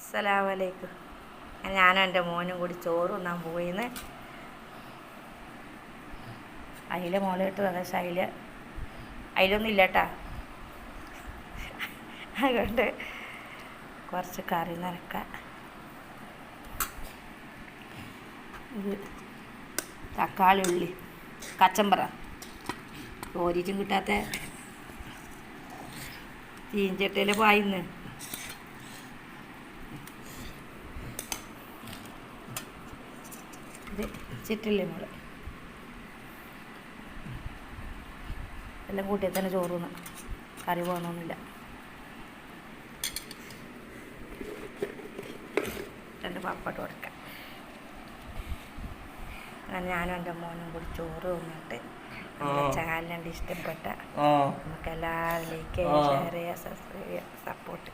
അസ്സലാമലൈക്കും. ഞാനും എൻ്റെ മോനും കൂടി ചോറ് തിന്നാൻ പോയിന്ന്. അതിലെ മോളിട്ട് പക്ഷേ അതിലൊന്നും ഇല്ല കേട്ടാ. അതുകൊണ്ട് കുറച്ച് കറി നിറക്കാം. ഇത് തക്കാളി, ഉള്ളി, കച്ചമ്പറ ഓരിച്ചും കിട്ടാത്ത ചീഞ്ചട്ടിയിൽ പായിന്ന്. ഇത് ചിറ്റില്ലേ മോള് എല്ലാം കൂട്ടിയാൽ തന്നെ ചോറുന്ന് കറി പോകണമെന്നില്ല. രണ്ട് പപ്പട്ട് കൊടുക്കാം. ഞാനും എൻ്റെ മോനും കൂടി ചോറ് തിന്നിട്ട് ചാനലിൻ്റെ ഇഷ്ടപ്പെട്ട നമുക്ക് എല്ലാവരിലേക്ക് ഷെയർ ചെയ്യുക, സബ്സ്ക്രൈബ് ചെയ്യുക, സപ്പോർട്ട്.